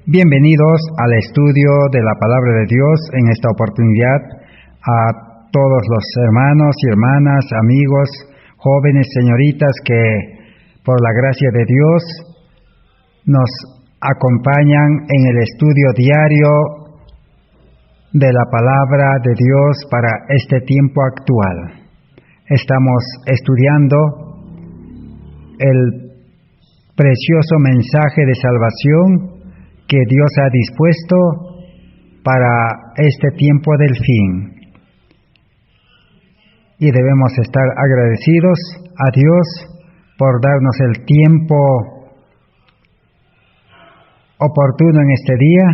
Bienvenidos al estudio de la Palabra de Dios. En esta oportunidad a todos los hermanos y hermanas, amigos, jóvenes, señoritas que por la gracia de Dios nos acompañan en el estudio diario de la Palabra de Dios para este tiempo actual. Estamos estudiando el precioso mensaje de salvación que Dios ha dispuesto para este tiempo del fin. Y debemos estar agradecidos a Dios por darnos el tiempo oportuno en este día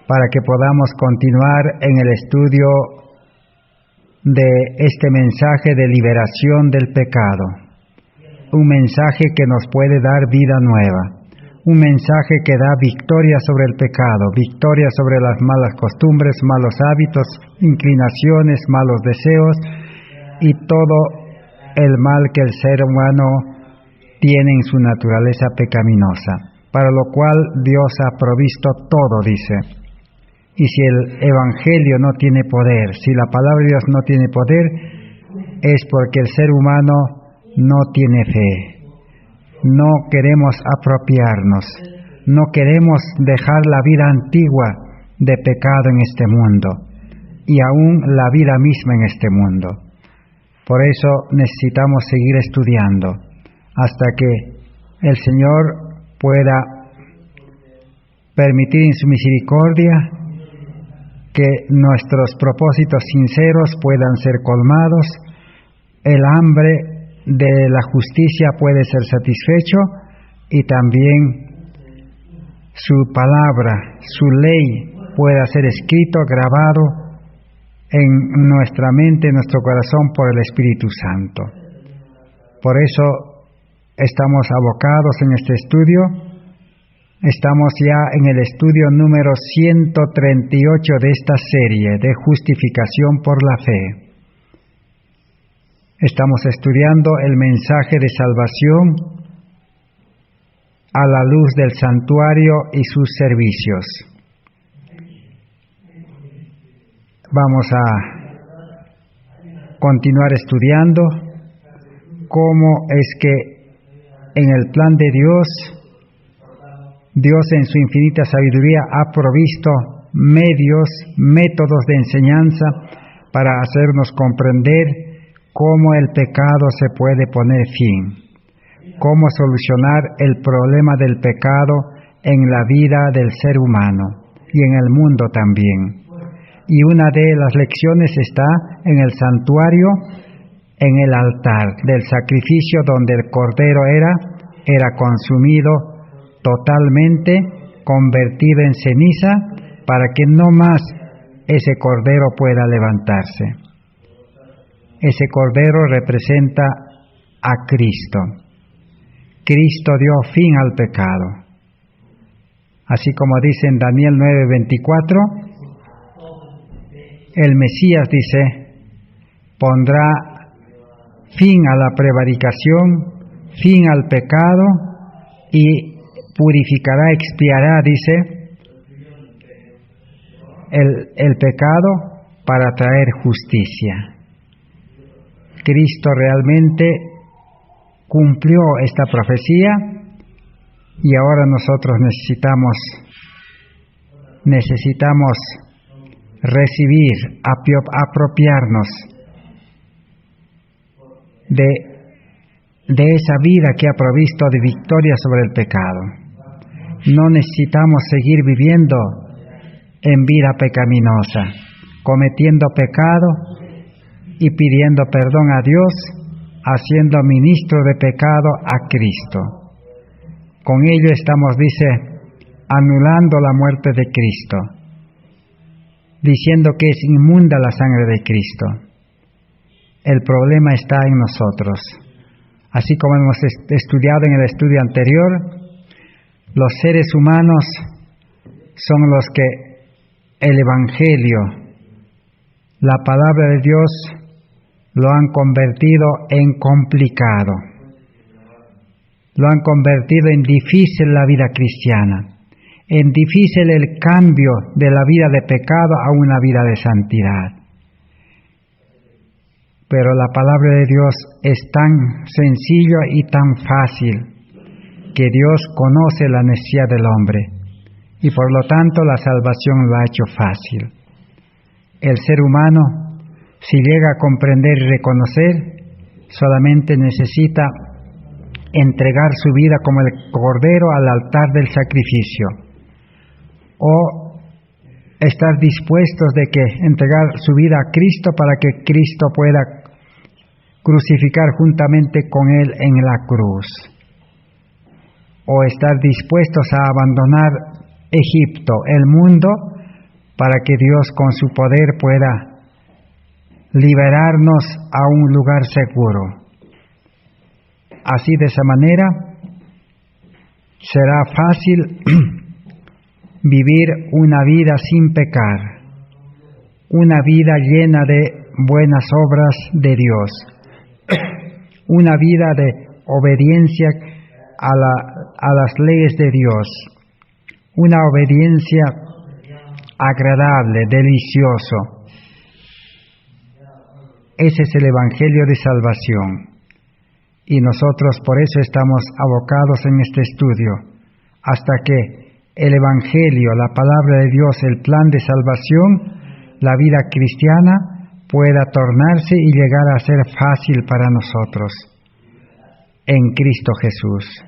para que podamos continuar en el estudio de este mensaje de liberación del pecado. Un mensaje que nos puede dar vida nueva. Un mensaje que da victoria sobre el pecado, victoria sobre las malas costumbres, malos hábitos, inclinaciones, malos deseos y todo el mal que el ser humano tiene en su naturaleza pecaminosa, para lo cual Dios ha provisto todo, dice. Y si el Evangelio no tiene poder, si la palabra de Dios no tiene poder, es porque el ser humano no tiene fe. No queremos apropiarnos, no queremos dejar la vida antigua de pecado en este mundo y aún la vida misma en este mundo. Por eso necesitamos seguir estudiando hasta que el Señor pueda permitir en su misericordia que nuestros propósitos sinceros puedan ser colmados, el hambre de la justicia puede ser satisfecho y también su palabra, su ley pueda ser escrito, grabado en nuestra mente, en nuestro corazón por el Espíritu Santo. Por eso estamos abocados en este estudio. Estamos ya en el estudio número 138 de esta serie de justificación por la fe. Estamos estudiando el mensaje de salvación a la luz del santuario y sus servicios. Vamos a continuar estudiando cómo es que en el plan de Dios en su infinita sabiduría ha provisto medios, métodos de enseñanza para hacernos comprender cómo el pecado se puede poner fin, cómo solucionar el problema del pecado en la vida del ser humano y en el mundo también. Y una de las lecciones está en el santuario, en el altar del sacrificio donde el cordero era consumido totalmente, convertido en ceniza, para que no más ese cordero pueda levantarse. Ese cordero representa a Cristo. Cristo dio fin al pecado. Así como dice en Daniel 9:24, el Mesías, dice, pondrá fin a la prevaricación, fin al pecado y purificará, expiará, dice, el pecado para traer justicia. Cristo realmente cumplió esta profecía y ahora nosotros necesitamos recibir, apropiarnos de esa vida que ha provisto de victoria sobre el pecado. No necesitamos seguir viviendo en vida pecaminosa, cometiendo pecado y pidiendo perdón a Dios, haciendo ministro de pecado a Cristo. Con ello estamos, dice, anulando la muerte de Cristo, diciendo que es inmunda la sangre de Cristo. El problema está en nosotros. Así como hemos estudiado en el estudio anterior, los seres humanos son los que el Evangelio, la palabra de Dios, lo han convertido en complicado. Lo han convertido en difícil la vida cristiana. en difícil el cambio de la vida de pecado a una vida de santidad. Pero la palabra de Dios es tan sencillo y tan fácil que Dios conoce la necesidad del hombre y por lo tanto la salvación lo ha hecho fácil. El ser humano, si llega a comprender y reconocer, solamente necesita entregar su vida como el cordero al altar del sacrificio, o estar dispuestos de que entregar su vida a Cristo para que Cristo pueda crucificar juntamente con Él en la cruz, o estar dispuestos a abandonar Egipto, el mundo, para que Dios con su poder pueda liberarnos a un lugar seguro. Así, de esa manera, será fácil vivir una vida sin pecar, una vida llena de buenas obras de Dios, una vida de obediencia a las leyes de Dios, una obediencia agradable, delicioso. Ese es el Evangelio de salvación. Y nosotros por eso estamos abocados en este estudio, hasta que el Evangelio, la palabra de Dios, el plan de salvación, la vida cristiana, pueda tornarse y llegar a ser fácil para nosotros en Cristo Jesús.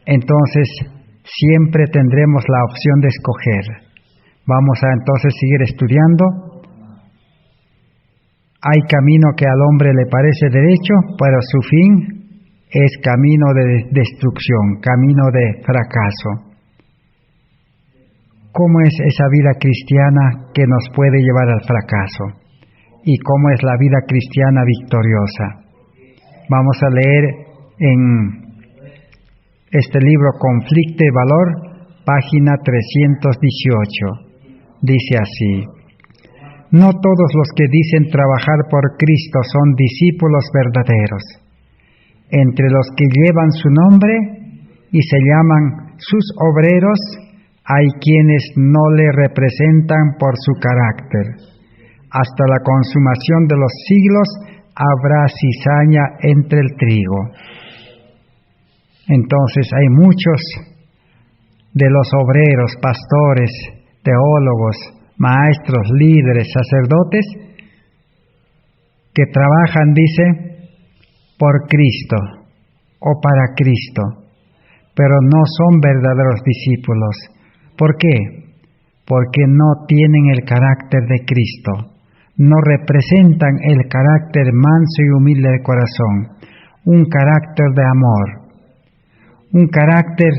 Entonces, siempre tendremos la opción de escoger. Vamos a entonces seguir estudiando. Hay camino que al hombre le parece derecho, pero su fin es camino de destrucción, camino de fracaso. ¿Cómo es esa vida cristiana que nos puede llevar al fracaso? ¿Y cómo es la vida cristiana victoriosa? Vamos a leer en este libro Conflicto y Valor, página 318. Dice así: no todos los que dicen trabajar por Cristo son discípulos verdaderos. Entre los que llevan su nombre y se llaman sus obreros, hay quienes no le representan por su carácter. Hasta la consumación de los siglos habrá cizaña entre el trigo. Entonces hay muchos de los obreros, pastores, teólogos, maestros, líderes, sacerdotes, que trabajan, dice, por Cristo o para Cristo, pero no son verdaderos discípulos. ¿Por qué? Porque no tienen el carácter de Cristo, no representan el carácter manso y humilde de corazón, un carácter de amor, un carácter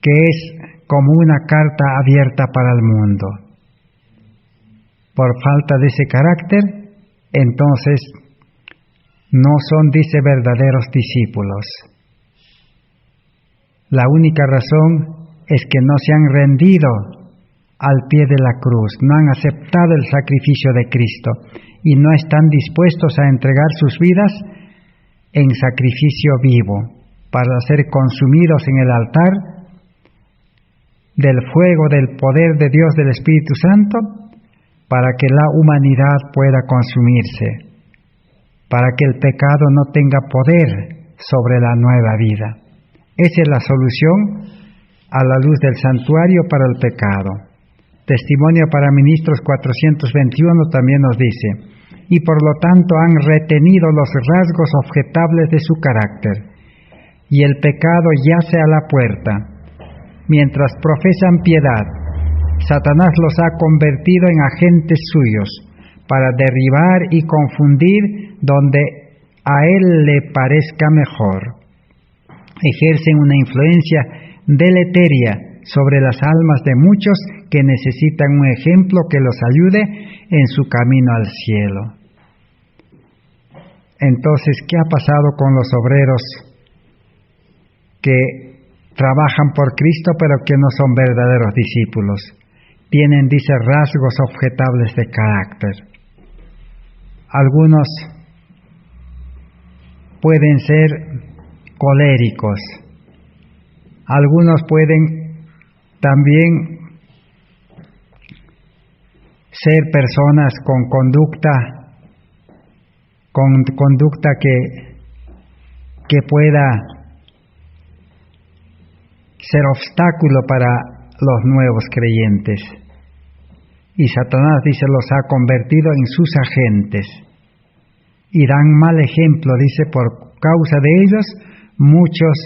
que es como una carta abierta para el mundo. Por falta de ese carácter, entonces no son, dice, verdaderos discípulos. La única razón es que no se han rendido al pie de la cruz, no han aceptado el sacrificio de Cristo y no están dispuestos a entregar sus vidas en sacrificio vivo para ser consumidos en el altar del fuego del poder de Dios, del Espíritu Santo, para que la humanidad pueda consumirse, para que el pecado no tenga poder sobre la nueva vida. Esa es la solución a la luz del santuario para el pecado. Testimonio para Ministros 421 también nos dice: y por lo tanto han retenido los rasgos objetables de su carácter, y el pecado yace a la puerta. Mientras profesan piedad, Satanás los ha convertido en agentes suyos para derribar y confundir donde a él le parezca mejor. Ejercen una influencia deleteria sobre las almas de muchos que necesitan un ejemplo que los ayude en su camino al cielo. Entonces, ¿qué ha pasado con los obreros que trabajan por Cristo pero que no son verdaderos discípulos? Tienen, dice, rasgos objetables de carácter. Algunos pueden ser coléricos, Algunos pueden también ser personas con conducta que pueda ser obstáculo para los nuevos creyentes. Y Satanás, dice, los ha convertido en sus agentes. Y dan mal ejemplo, dice, por causa de ellos, muchos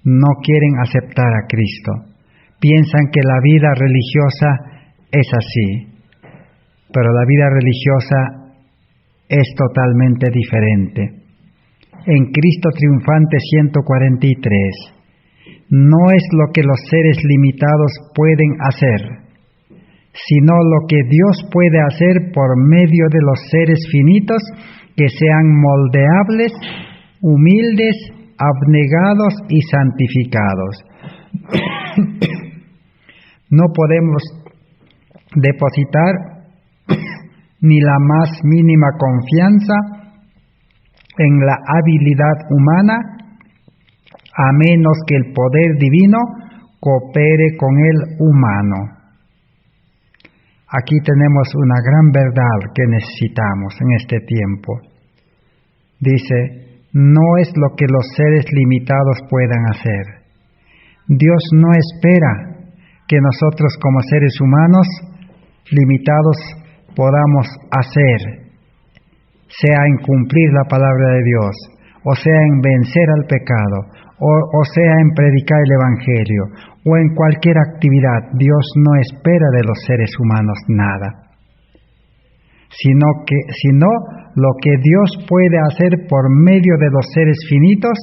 no quieren aceptar a Cristo. Piensan que la vida religiosa es así, pero la vida religiosa es totalmente diferente. En Cristo Triunfante 143, no es lo que los seres limitados pueden hacer, sino lo que Dios puede hacer por medio de los seres finitos que sean moldeables, humildes, abnegados y santificados. No podemos depositar ni la más mínima confianza en la habilidad humana, a menos que el poder divino coopere con el humano. Aquí tenemos una gran verdad que necesitamos en este tiempo. Dice, no es lo que los seres limitados puedan hacer. Dios no espera que nosotros como seres humanos limitados podamos hacer, sea en cumplir la palabra de Dios, o sea en vencer al pecado, o sea en predicar el Evangelio, o en cualquier actividad. Dios no espera de los seres humanos nada, sino lo que Dios puede hacer por medio de los seres finitos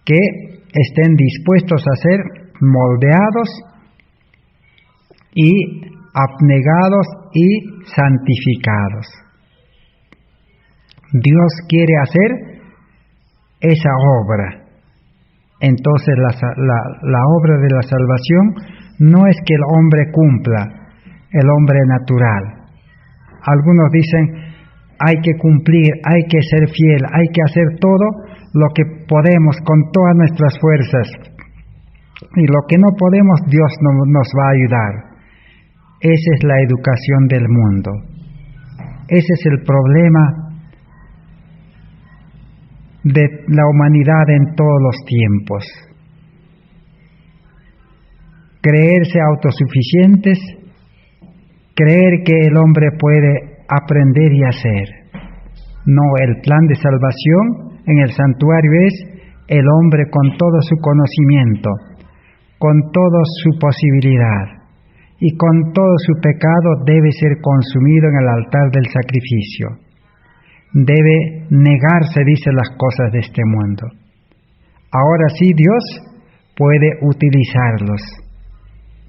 que estén dispuestos a ser moldeados y abnegados y santificados. Dios quiere hacer esa obra. Entonces la obra de la salvación no es que el hombre cumpla, el hombre natural. Algunos dicen, hay que cumplir, hay que ser fiel, hay que hacer todo lo que podemos con todas nuestras fuerzas. Y lo que no podemos, Dios no nos va a ayudar. Esa es la educación del mundo. Ese es el problema de la humanidad en todos los tiempos. Creerse autosuficientes, creer que el hombre puede aprender y hacer. No, el plan de salvación en el santuario es el hombre con todo su conocimiento, con toda su posibilidad y con todo su pecado debe ser consumido en el altar del sacrificio. Debe negarse, dice, las cosas de este mundo. Ahora sí Dios puede utilizarlos,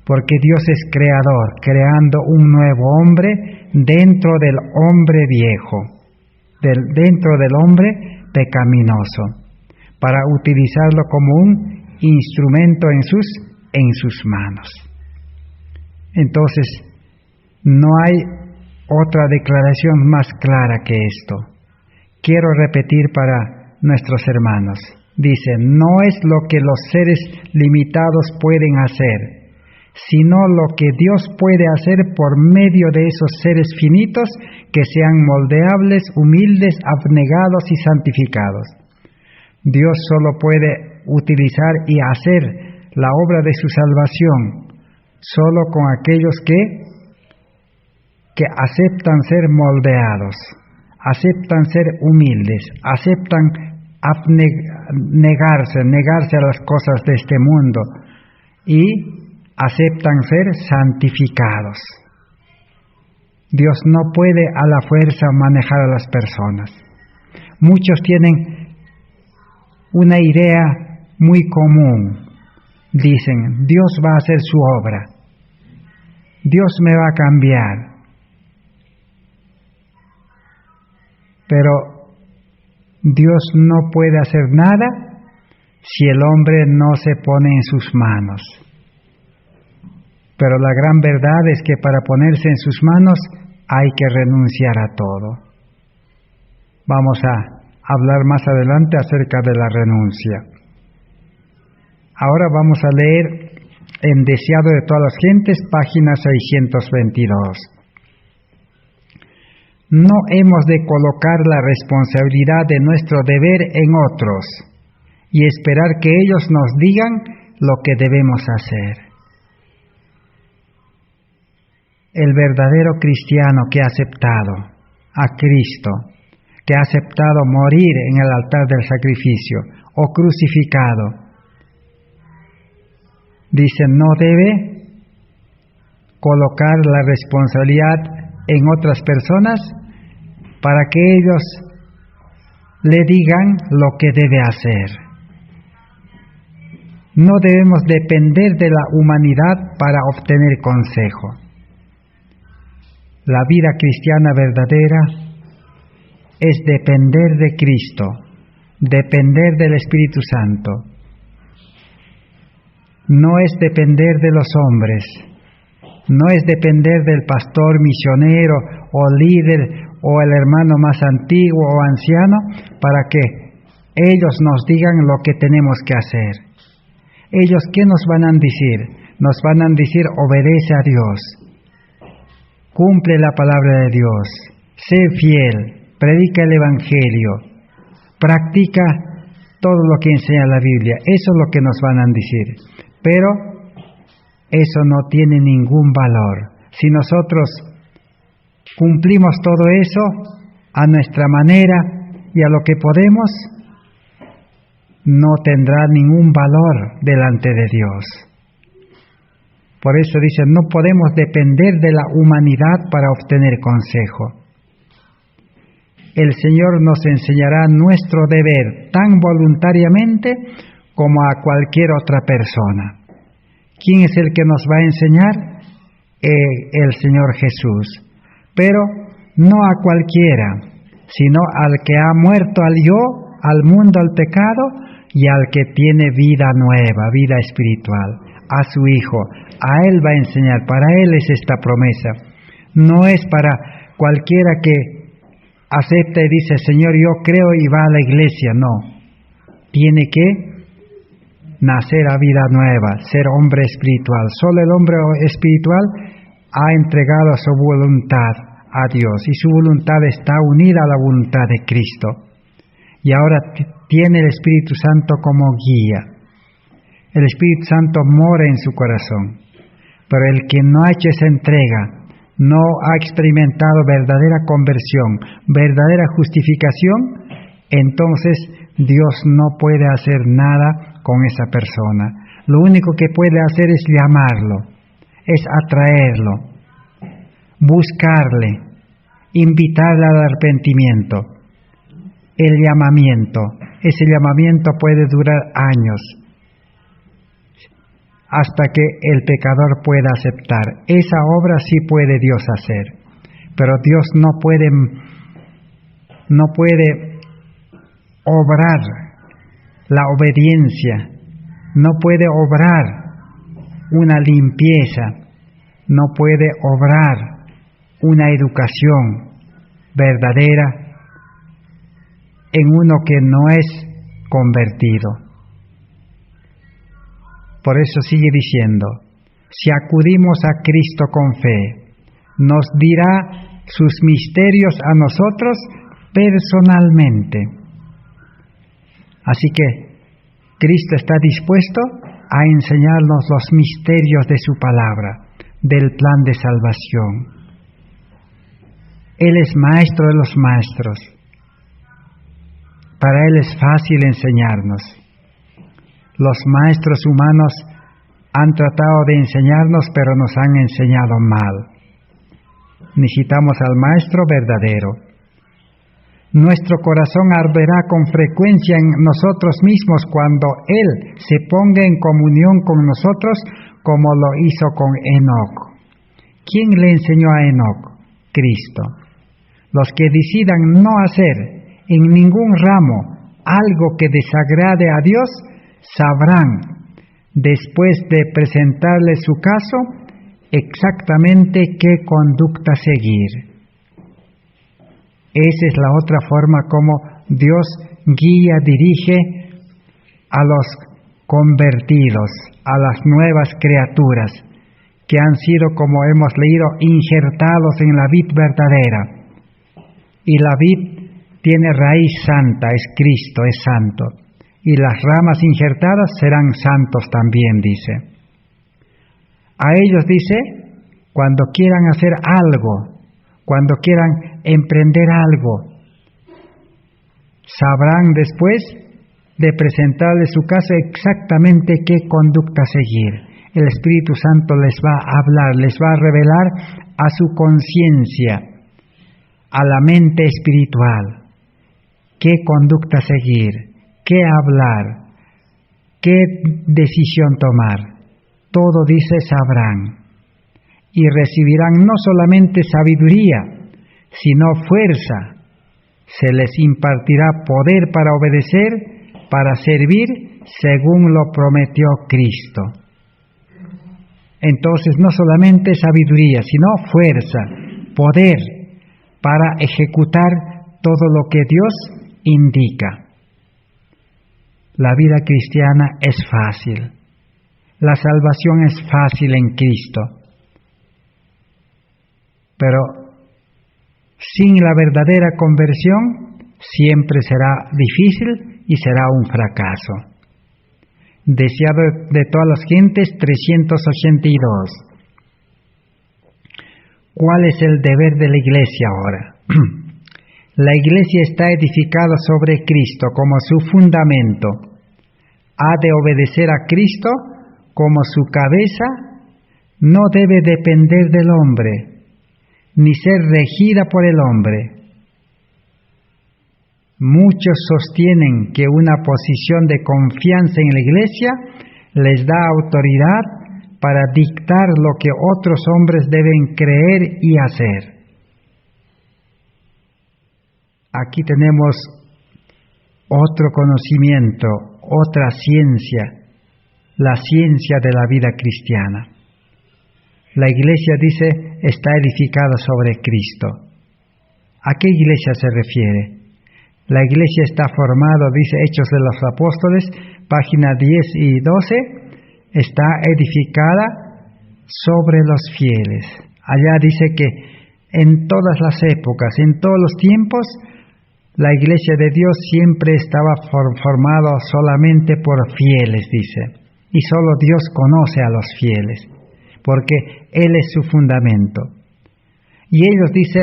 porque Dios es creador, creando un nuevo hombre dentro del hombre viejo, dentro del hombre pecaminoso, para utilizarlo como un instrumento en sus manos. Entonces, no hay otra declaración más clara que esto. Quiero repetir para nuestros hermanos. Dice, no es lo que los seres limitados pueden hacer, sino lo que Dios puede hacer por medio de esos seres finitos que sean moldeables, humildes, abnegados y santificados. Dios solo puede utilizar y hacer la obra de su salvación solo con aquellos que aceptan ser moldeados, aceptan ser humildes, aceptan negarse a las cosas de este mundo y aceptan ser santificados. Dios no puede a la fuerza manejar a las personas. Muchos tienen una idea muy común. Dicen, Dios va a hacer su obra. Dios me va a cambiar. Pero Dios no puede hacer nada si el hombre no se pone en sus manos. Pero la gran verdad es que para ponerse en sus manos hay que renunciar a todo. Vamos a hablar más adelante acerca de la renuncia. Ahora vamos a leer en Deseado de todas las gentes, página 622. No hemos de colocar la responsabilidad de nuestro deber en otros y esperar que ellos nos digan lo que debemos hacer. El verdadero cristiano que ha aceptado a Cristo, que ha aceptado morir en el altar del sacrificio o crucificado, dice, no debe colocar la responsabilidad en otras personas para que ellos le digan lo que debe hacer. No debemos depender de la humanidad para obtener consejo. La vida cristiana verdadera es depender de Cristo, depender del Espíritu Santo. No es depender de los hombres, no es depender del pastor misionero o líder o el hermano más antiguo o anciano para que ellos nos digan lo que tenemos que hacer. ¿Ellos qué nos van a decir? Nos van a decir, obedece a Dios, cumple la palabra de Dios, sé fiel, predica el Evangelio, practica todo lo que enseña la Biblia. Eso es lo que nos van a decir. Pero eso no tiene ningún valor. Si nosotros cumplimos todo eso a nuestra manera y a lo que podemos, no tendrá ningún valor delante de Dios. Por eso dice, no podemos depender de la humanidad para obtener consejo. El Señor nos enseñará nuestro deber tan voluntariamente como a cualquier otra persona. ¿Quién es el que nos va a enseñar? El Señor Jesús. Pero no a cualquiera, sino al que ha muerto al yo, al mundo, al pecado, y al que tiene vida nueva, vida espiritual, a su Hijo. A Él va a enseñar, para Él es esta promesa. No es para cualquiera que acepta y dice, Señor, yo creo y va a la iglesia. No, tiene que nacer a vida nueva, ser hombre espiritual. Solo el hombre espiritual ha entregado su voluntad a Dios y su voluntad está unida a la voluntad de Cristo. Y ahora tiene el Espíritu Santo como guía. El Espíritu Santo mora en su corazón. Pero el que no ha hecho esa entrega, no ha experimentado verdadera conversión, verdadera justificación, entonces Dios no puede hacer nada con esa persona. Lo único que puede hacer es llamarlo, es atraerlo, buscarle, invitarle al arrepentimiento. El llamamiento, ese llamamiento puede durar años, hasta que el pecador pueda aceptar. Esa obra sí puede Dios hacer, pero Dios no puede obrar la obediencia, no puede obrar una limpieza, no puede obrar una educación verdadera en uno que no es convertido. Por eso sigue diciendo, si acudimos a Cristo con fe, nos dirá sus misterios a nosotros personalmente. Así que Cristo está dispuesto a enseñarnos los misterios de su palabra, del plan de salvación. Él es maestro de los maestros. Para Él es fácil enseñarnos. Los maestros humanos han tratado de enseñarnos, pero nos han enseñado mal. Necesitamos al maestro verdadero. Nuestro corazón arderá con frecuencia en nosotros mismos cuando Él se ponga en comunión con nosotros, como lo hizo con Enoc. ¿Quién le enseñó a Enoc? Cristo. Los que decidan no hacer en ningún ramo algo que desagrade a Dios, sabrán, después de presentarle su caso, exactamente qué conducta seguir. Esa es la otra forma como Dios guía, dirige a los convertidos a las nuevas criaturas, que han sido, como hemos leído, injertados en la vid verdadera. Y la vid tiene raíz santa, es Cristo, es santo. Y las ramas injertadas serán santos también, dice. A ellos dice, cuando quieran hacer algo, cuando quieran emprender algo, sabrán después de presentarle su caso exactamente qué conducta seguir. El Espíritu Santo les va a hablar, les va a revelar a su conciencia, a la mente espiritual, qué conducta seguir, qué hablar, qué decisión tomar. Todo dice sabrán. Y recibirán no solamente sabiduría, sino fuerza. Se les impartirá poder para obedecer, para servir, según lo prometió Cristo. Entonces, no solamente sabiduría, sino fuerza, poder, para ejecutar todo lo que Dios indica. La vida cristiana es fácil. La salvación es fácil en Cristo. Pero sin la verdadera conversión siempre será difícil y será un fracaso. Deseado de todas las gentes, 382. ¿Cuál es el deber de la Iglesia ahora? La Iglesia está edificada sobre Cristo como su fundamento. Ha de obedecer a Cristo como su cabeza, no debe depender del hombre, ni ser regida por el hombre. Muchos sostienen que una posición de confianza en la Iglesia les da autoridad para dictar lo que otros hombres deben creer y hacer. Aquí tenemos otro conocimiento, otra ciencia, la ciencia de la vida cristiana. La Iglesia, dice, está edificada sobre Cristo. ¿A qué Iglesia se refiere? La Iglesia está formada, dice Hechos de los Apóstoles, página 10 y 12, está edificada sobre los fieles. Allá dice que en todas las épocas, en todos los tiempos, la Iglesia de Dios siempre estaba formada solamente por fieles, dice. Y solo Dios conoce a los fieles, porque Él es su fundamento. Y ellos, dice,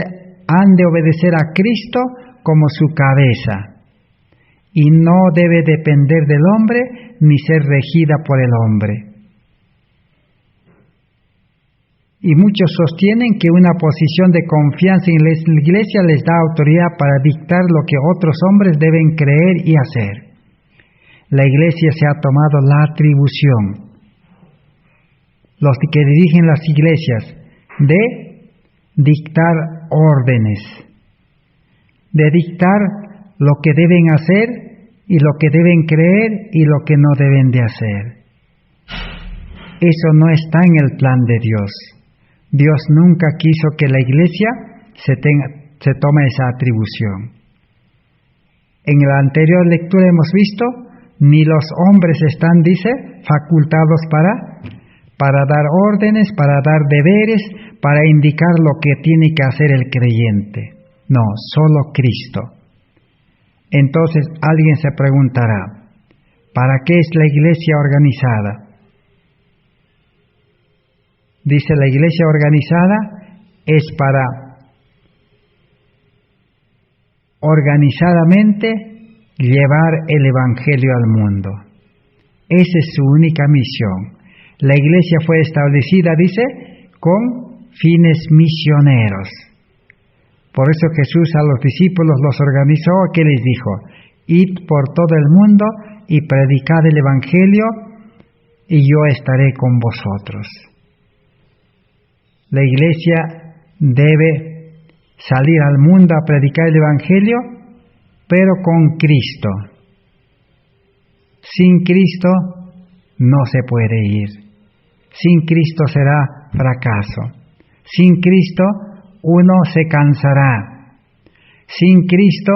han de obedecer a Cristo como su cabeza, y no debe depender del hombre ni ser regida por el hombre. Y muchos sostienen que una posición de confianza en la Iglesia les da autoridad para dictar lo que otros hombres deben creer y hacer. La Iglesia se ha tomado la atribución, los que dirigen las iglesias, de dictar órdenes, de dictar lo que deben hacer y lo que deben creer y lo que no deben de hacer. Eso no está en el plan de Dios. Dios nunca quiso que la Iglesia se tome esa atribución. En la anterior lectura hemos visto, ni los hombres están, dice, facultados para dar órdenes, para dar deberes, para indicar lo que tiene que hacer el creyente. No, solo Cristo. Entonces alguien se preguntará, ¿para qué es la Iglesia organizada? Dice, la Iglesia organizada es para organizadamente llevar el Evangelio al mundo. Esa es su única misión. La Iglesia fue establecida, dice, con fines misioneros. Por eso Jesús a los discípulos los organizó, que les dijo, id por todo el mundo y predicad el Evangelio, y yo estaré con vosotros. La Iglesia debe salir al mundo a predicar el Evangelio, pero con Cristo. Sin Cristo no se puede ir. Sin Cristo será fracaso. Sin Cristo uno se cansará. Sin Cristo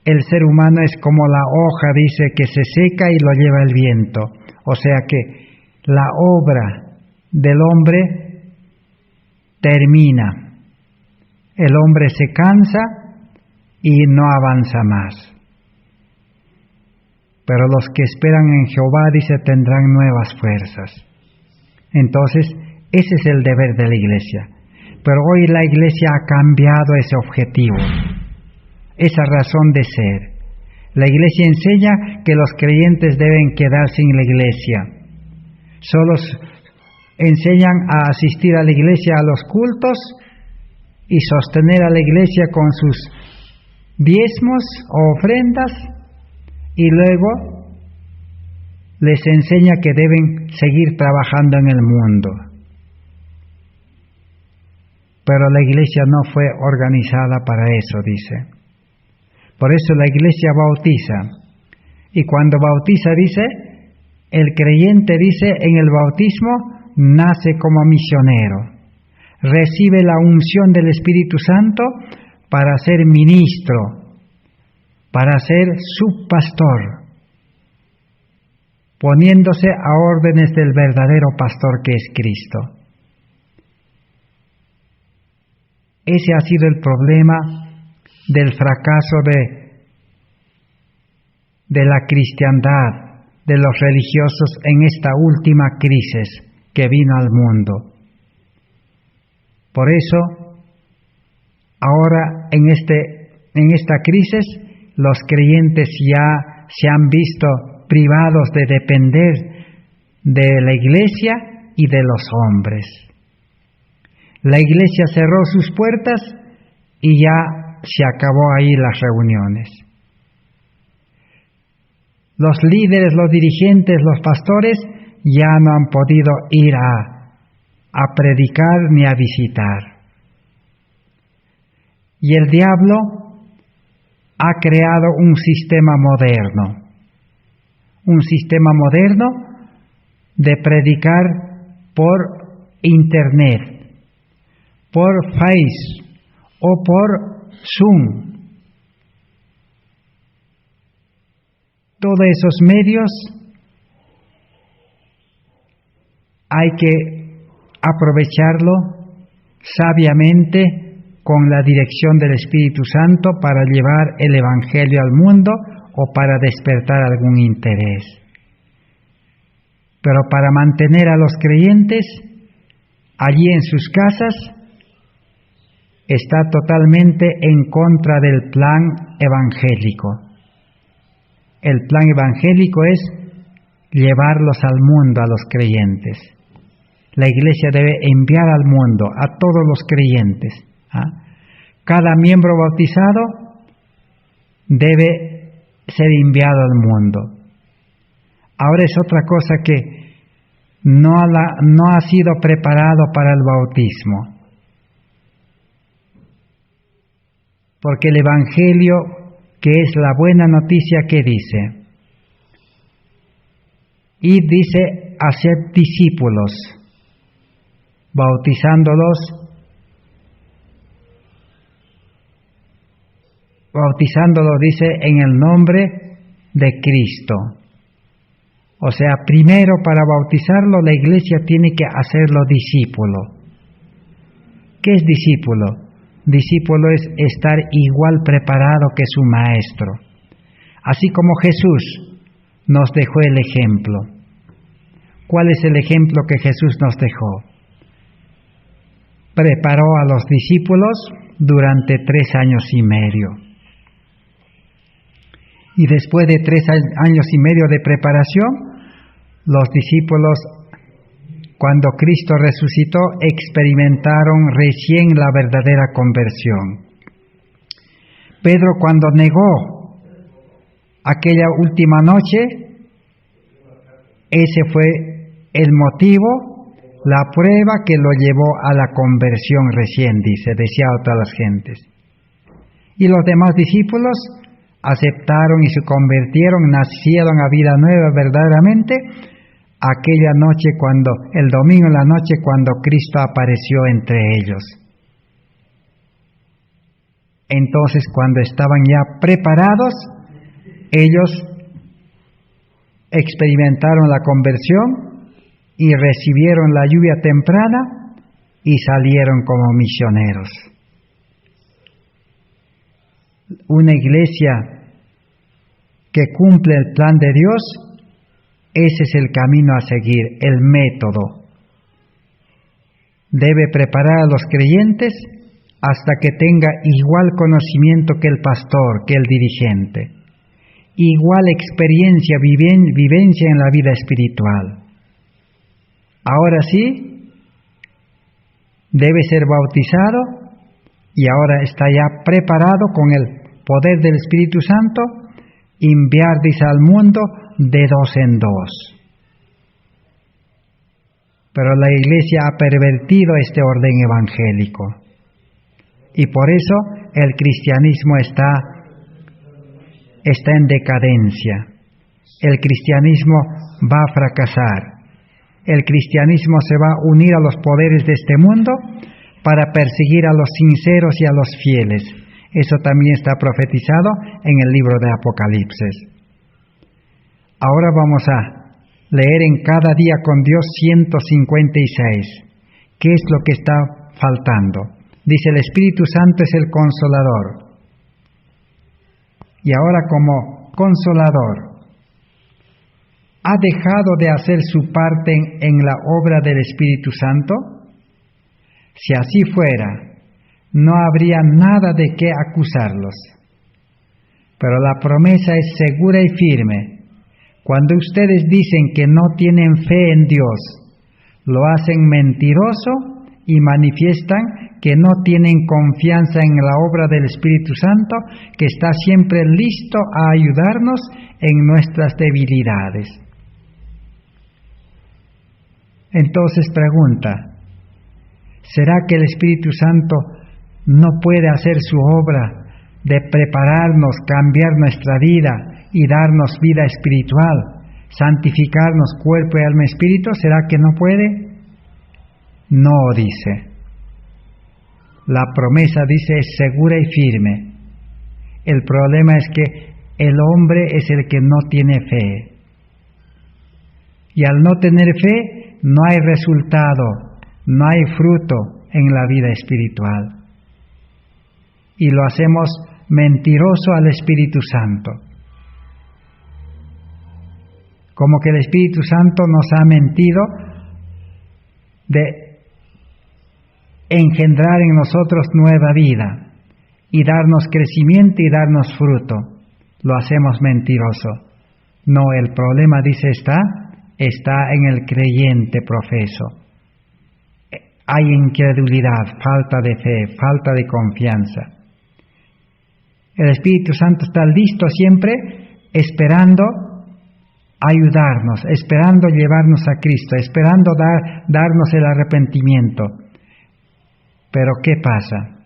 el ser humano es como la hoja, dice, que se seca y lo lleva el viento. O sea que la obra del hombre termina. El hombre se cansa y no avanza más. Pero los que esperan en Jehová, dice, tendrán nuevas fuerzas. Entonces, ese es el deber de la Iglesia. Pero hoy la Iglesia ha cambiado ese objetivo, esa razón de ser. La Iglesia enseña que los creyentes deben quedarse en la Iglesia. Solo enseñan a asistir a la Iglesia a los cultos y sostener a la Iglesia con sus diezmos o ofrendas, y luego les enseña que deben seguir trabajando en el mundo. Pero la Iglesia no fue organizada para eso, dice. Por eso la Iglesia bautiza. Y cuando bautiza, dice, el creyente, dice, en el bautismo nace como misionero. Recibe la unción del Espíritu Santo para ser ministro, para ser su pastor, poniéndose a órdenes del verdadero pastor que es Cristo. Ese ha sido el problema del fracaso de la cristiandad, de los religiosos en esta última crisis que vino al mundo. Por eso, ahora en esta crisis, los creyentes ya se han visto privados de depender de la Iglesia y de los hombres. La Iglesia cerró sus puertas y ya se acabó ahí las reuniones. Los líderes, los dirigentes, los pastores ya no han podido ir a predicar ni a visitar. Y el diablo ha creado un sistema moderno de predicar por Internet, por Face o por Zoom. Todos esos medios hay que aprovecharlo sabiamente con la dirección del Espíritu Santo para llevar el Evangelio al mundo o para despertar algún interés. Pero para mantener a los creyentes allí en sus casas está totalmente en contra del plan evangélico. El plan evangélico es llevarlos al mundo a los creyentes. La Iglesia debe enviar al mundo a todos los creyentes. Cada miembro bautizado debe ser enviado al mundo. Ahora es otra cosa que no ha sido preparado para el bautismo. Porque el Evangelio, que es la buena noticia, que dice, y dice, haced discípulos, bautizándolos, dice, en el nombre de Cristo. O sea, primero para bautizarlo, la Iglesia tiene que hacerlo discípulo. ¿Qué es discípulo? Discípulo es estar igual preparado que su maestro. Así como Jesús nos dejó el ejemplo. ¿Cuál es el ejemplo que Jesús nos dejó? Preparó a los discípulos durante 3 años y medio. Y después de 3 años y medio de preparación, los discípulos, cuando Cristo resucitó, experimentaron recién la verdadera conversión. Pedro, cuando negó aquella última noche, ese fue el motivo, la prueba que lo llevó a la conversión recién, decía a otras las gentes. Y los demás discípulos aceptaron y se convirtieron, nacieron a vida nueva verdaderamente, aquella noche el domingo en la noche cuando Cristo apareció entre ellos. Entonces, cuando estaban ya preparados, ellos experimentaron la conversión y recibieron la lluvia temprana y salieron como misioneros. Una iglesia que cumple el plan de Dios, ese es el camino a seguir, el método. Debe preparar a los creyentes hasta que tenga igual conocimiento que el pastor, que el dirigente, igual experiencia, vivencia en la vida espiritual. Ahora sí, debe ser bautizado y ahora está ya preparado con el poder del Espíritu Santo, enviarles al mundo de 2 en 2. Pero la Iglesia ha pervertido este orden evangélico. Y por eso el cristianismo está en decadencia. El cristianismo va a fracasar. El cristianismo se va a unir a los poderes de este mundo para perseguir a los sinceros y a los fieles. Eso también está profetizado en el libro de Apocalipsis. Ahora vamos a leer en Cada Día con Dios 156. ¿Qué es lo que está faltando? Dice, el Espíritu Santo es el Consolador. Y ahora como Consolador, ¿ha dejado de hacer su parte en la obra del Espíritu Santo? Si así fuera, no habría nada de qué acusarlos. Pero la promesa es segura y firme. Cuando ustedes dicen que no tienen fe en Dios, lo hacen mentiroso y manifiestan que no tienen confianza en la obra del Espíritu Santo, que está siempre listo a ayudarnos en nuestras debilidades. Entonces pregunta, ¿será que el Espíritu Santo no puede hacer su obra de prepararnos, cambiar nuestra vida y darnos vida espiritual, santificarnos cuerpo y alma y espíritu? ¿Será que no puede? No, dice. La promesa, dice, es segura y firme. El problema es que el hombre es el que no tiene fe. Y al no tener fe, no hay resultado, no hay fruto en la vida espiritual. Y lo hacemos mentiroso al Espíritu Santo. Como que el Espíritu Santo nos ha mentido de engendrar en nosotros nueva vida y darnos crecimiento y darnos fruto. Lo hacemos mentiroso. No, el problema, dice, está en el creyente profeso. Hay incredulidad, falta de fe, falta de confianza. El Espíritu Santo está listo siempre, esperando ayudarnos, esperando llevarnos a Cristo, esperando darnos el arrepentimiento. Pero ¿qué pasa?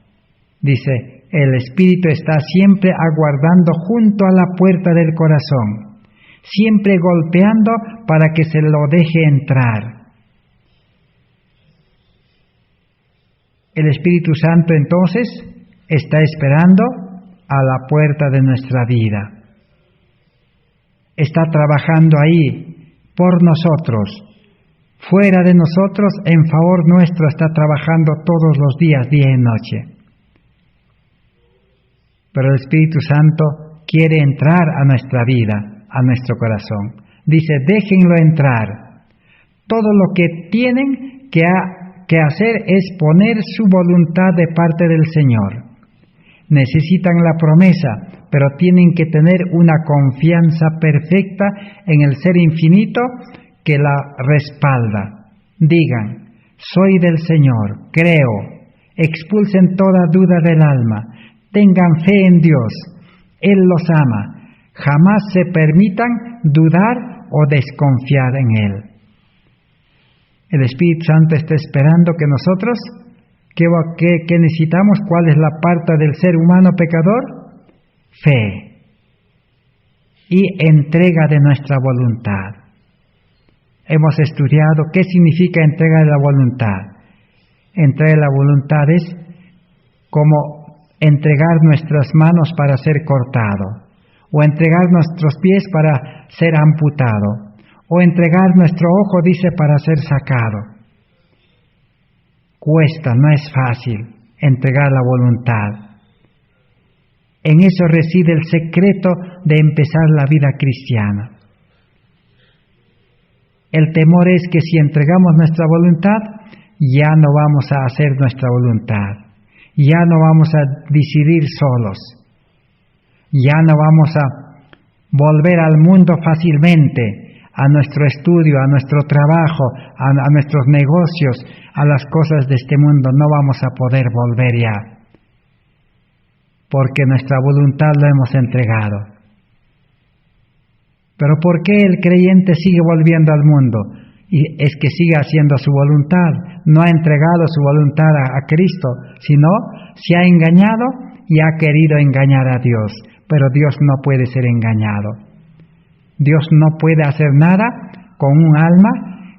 Dice, el Espíritu está siempre aguardando junto a la puerta del corazón, siempre golpeando para que se lo deje entrar. El Espíritu Santo entonces está esperando a la puerta de nuestra vida. Está trabajando ahí por nosotros. Fuera de nosotros, en favor nuestro, está trabajando todos los días, día y noche. Pero el Espíritu Santo quiere entrar a nuestra vida, a nuestro corazón. Dice, déjenlo entrar. Todo lo que tienen que hacer es poner su voluntad de parte del Señor. Necesitan la promesa, pero tienen que tener una confianza perfecta en el Ser Infinito que la respalda. Digan, soy del Señor, creo, expulsen toda duda del alma, tengan fe en Dios, Él los ama, jamás se permitan dudar o desconfiar en Él. El Espíritu Santo está esperando que nosotros, ¿qué necesitamos? ¿Cuál es la parte del ser humano pecador? Fe y entrega de nuestra voluntad. Hemos estudiado qué significa entrega de la voluntad. Entrega de la voluntad es como entregar nuestras manos para ser cortado, o entregar nuestros pies para ser amputado, o entregar nuestro ojo, dice, para ser sacado. Cuesta, no es fácil entregar la voluntad. En eso reside el secreto de empezar la vida cristiana. El temor es que si entregamos nuestra voluntad, ya no vamos a hacer nuestra voluntad, ya no vamos a decidir solos, ya no vamos a volver al mundo fácilmente, a nuestro estudio, a nuestro trabajo, a nuestros negocios, a las cosas de este mundo, no vamos a poder volver ya, porque nuestra voluntad la hemos entregado. Pero ¿por qué el creyente sigue volviendo al mundo? Y es que sigue haciendo su voluntad, no ha entregado su voluntad a Cristo, sino se ha engañado y ha querido engañar a Dios, pero Dios no puede ser engañado. Dios no puede hacer nada con un alma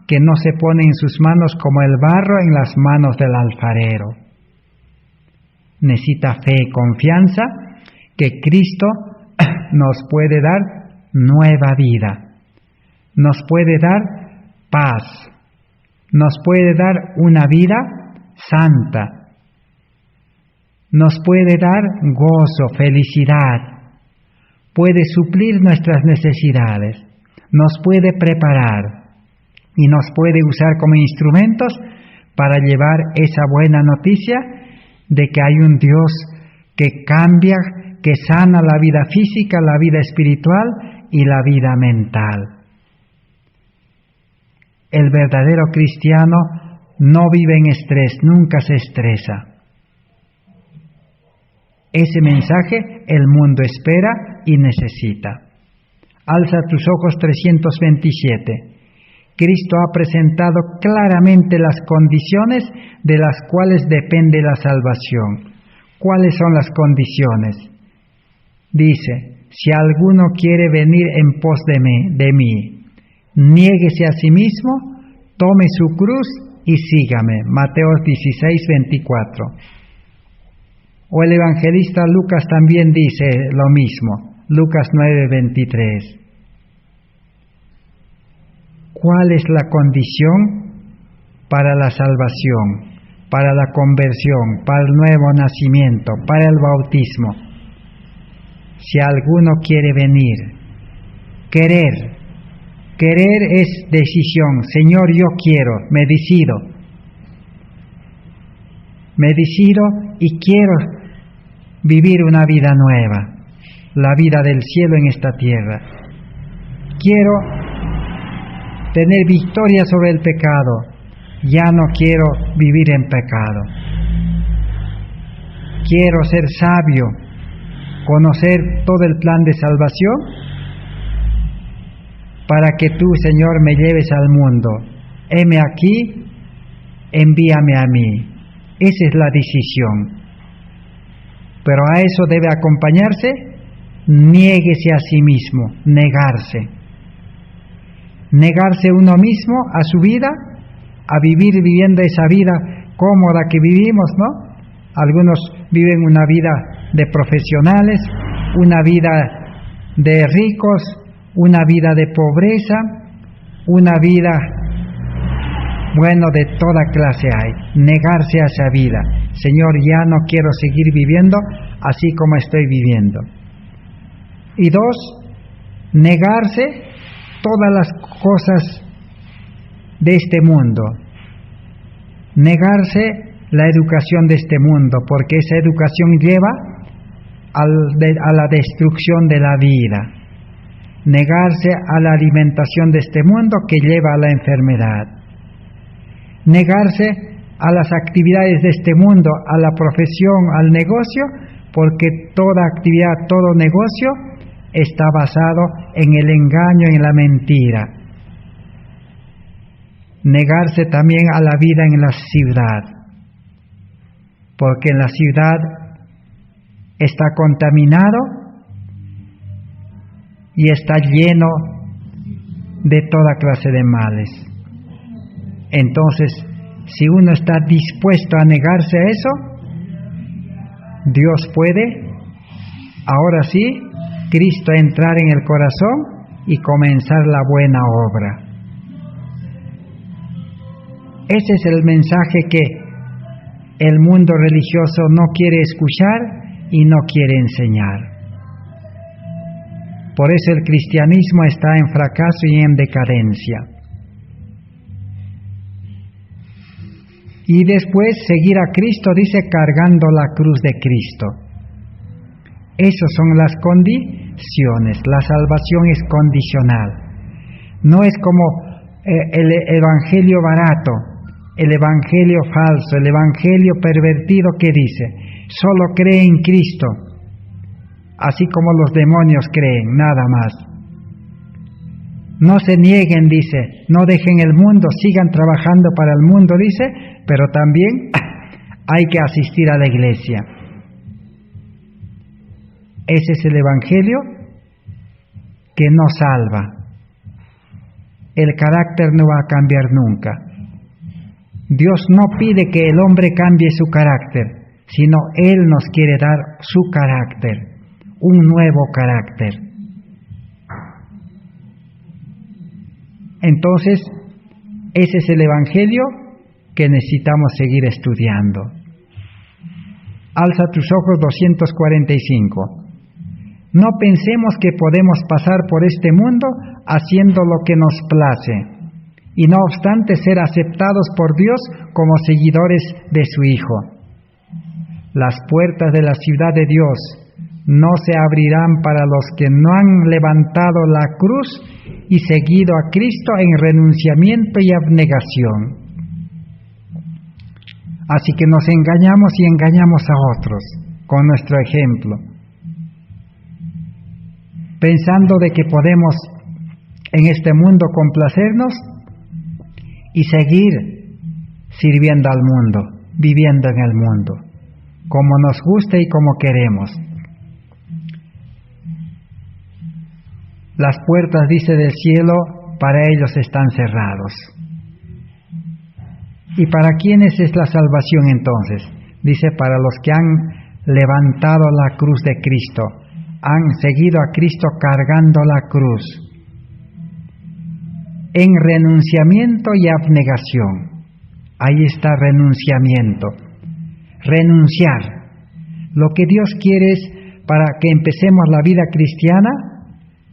que no se pone en sus manos como el barro en las manos del alfarero. Necesita fe y confianza que Cristo nos puede dar nueva vida, nos puede dar paz, nos puede dar una vida santa, nos puede dar gozo, felicidad, puede suplir nuestras necesidades, nos puede preparar y nos puede usar como instrumentos para llevar esa buena noticia de que hay un Dios que cambia, que sana la vida física, la vida espiritual y la vida mental. El verdadero cristiano no vive en estrés, nunca se estresa. Ese mensaje el mundo espera y necesita. Alza tus ojos 327. Cristo ha presentado claramente las condiciones de las cuales depende la salvación. ¿Cuáles son las condiciones? Dice, si alguno quiere venir en pos de mí, niéguese a sí mismo, tome su cruz y sígame. Mateo 16:24. O el evangelista Lucas también dice lo mismo, Lucas 9:23. ¿Cuál es la condición para la salvación, para la conversión, para el nuevo nacimiento, para el bautismo? Si alguno quiere venir, querer es decisión. Señor, yo quiero, me decido y quiero vivir una vida nueva, la vida del cielo en esta tierra. Quiero tener victoria sobre el pecado, ya no quiero vivir en pecado. Quiero ser sabio, conocer todo el plan de salvación, para que tú, Señor, me lleves al mundo. Heme aquí, envíame a mí. Esa es la decisión. Pero a eso debe acompañarse, niéguese a sí mismo, negarse. Negarse uno mismo a su vida, a vivir viviendo esa vida cómoda que vivimos, ¿no? Algunos viven una vida de profesionales, una vida de ricos, una vida de pobreza, una vida, bueno, de toda clase hay. Negarse a esa vida. Señor, ya no quiero seguir viviendo así como estoy viviendo. Y dos, negarse todas las cosas de este mundo. Negarse la educación de este mundo, porque esa educación lleva a la destrucción de la vida. Negarse a la alimentación de este mundo que lleva a la enfermedad. Negarse a las actividades de este mundo, a la profesión, al negocio, porque toda actividad, todo negocio está basado en el engaño y en la mentira. Negarse también a la vida en la ciudad, porque en la ciudad está contaminado y está lleno de toda clase de males. Entonces, si uno está dispuesto a negarse a eso, Dios puede, ahora sí, Cristo entrar en el corazón y comenzar la buena obra. Ese es el mensaje que el mundo religioso no quiere escuchar y no quiere enseñar. Por eso el cristianismo está en fracaso y en decadencia. Y después seguir a Cristo, dice, cargando la cruz de Cristo. Esas son las condiciones. La salvación es condicional. No es como el evangelio barato, el evangelio falso, el evangelio pervertido que dice, solo cree en Cristo, así como los demonios creen, nada más. No se nieguen, dice, no dejen el mundo, sigan trabajando para el mundo, dice, pero también hay que asistir a la iglesia. Ese es el evangelio que nos salva. El carácter no va a cambiar nunca. Dios no pide que el hombre cambie su carácter, sino Él nos quiere dar su carácter, un nuevo carácter. Entonces, ese es el evangelio que necesitamos seguir estudiando. Alza tus ojos 245. No pensemos que podemos pasar por este mundo haciendo lo que nos place, y no obstante ser aceptados por Dios como seguidores de su Hijo. Las puertas de la ciudad de Dios no se abrirán para los que no han levantado la cruz y seguido a Cristo en renunciamiento y abnegación. Así que nos engañamos y engañamos a otros con nuestro ejemplo, pensando de que podemos en este mundo complacernos y seguir sirviendo al mundo, viviendo en el mundo, como nos guste y como queremos. Las puertas, dice, del cielo, para ellos están cerrados. ¿Y para quiénes es la salvación entonces? Dice, para los que han levantado la cruz de Cristo, han seguido a Cristo cargando la cruz, en renunciamiento y abnegación. Ahí está renunciamiento. Renunciar. Lo que Dios quiere es, para que empecemos la vida cristiana,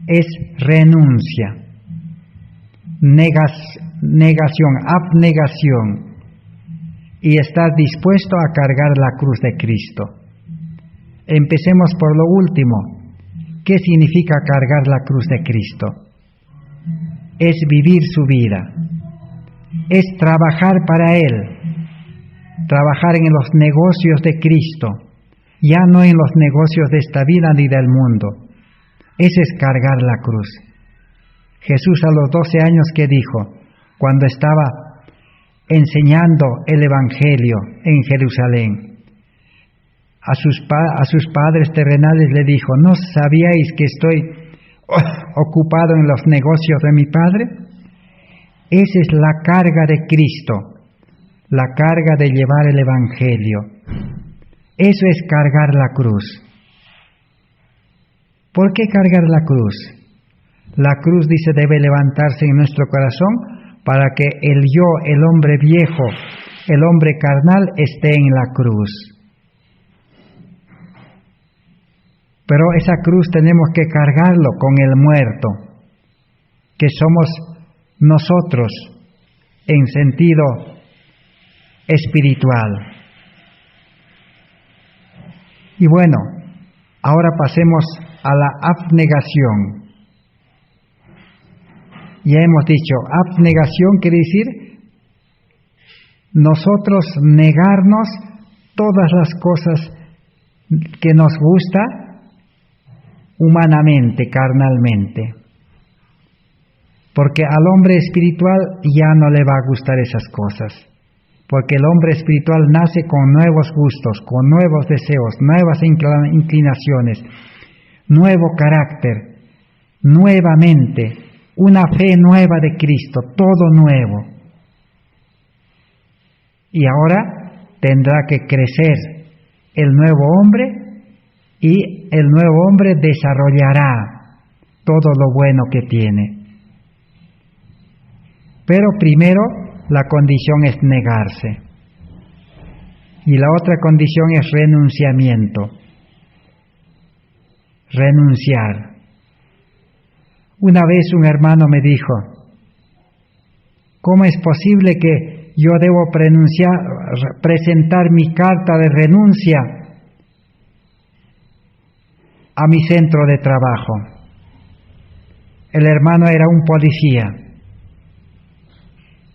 es renuncia, negación, abnegación, y estar dispuesto a cargar la cruz de Cristo. Empecemos por lo último. ¿Qué significa cargar la cruz de Cristo? Es vivir su vida, es trabajar para Él, trabajar en los negocios de Cristo, ya no en los negocios de esta vida ni del mundo. Ese es cargar la cruz. Jesús a los 12 años, ¿qué dijo? Cuando estaba enseñando el Evangelio en Jerusalén, a sus padres terrenales le dijo, ¿no sabíais que estoy ocupado en los negocios de mi Padre? Esa es la carga de Cristo, la carga de llevar el Evangelio. Eso es cargar la cruz. ¿Por qué cargar la cruz? La cruz, dice, debe levantarse en nuestro corazón para que el yo, el hombre viejo, el hombre carnal, esté en la cruz. Pero esa cruz tenemos que cargarlo con el muerto, que somos nosotros en sentido espiritual. Y bueno, ahora pasemos a la abnegación. Ya hemos dicho, abnegación quiere decir nosotros negarnos todas las cosas que nos gusta humanamente, carnalmente. Porque al hombre espiritual ya no le va a gustar esas cosas. Porque el hombre espiritual nace con nuevos gustos, con nuevos deseos, nuevas inclinaciones, nuevo carácter, nuevamente, una fe nueva de Cristo, todo nuevo. Y ahora tendrá que crecer el nuevo hombre, y el nuevo hombre desarrollará todo lo bueno que tiene. Pero primero la condición es negarse. Y la otra condición es renunciamiento. Renunciar. Una vez un hermano me dijo, ¿cómo es posible que yo debo presentar mi carta de renuncia a mi centro de trabajo? El hermano era un policía.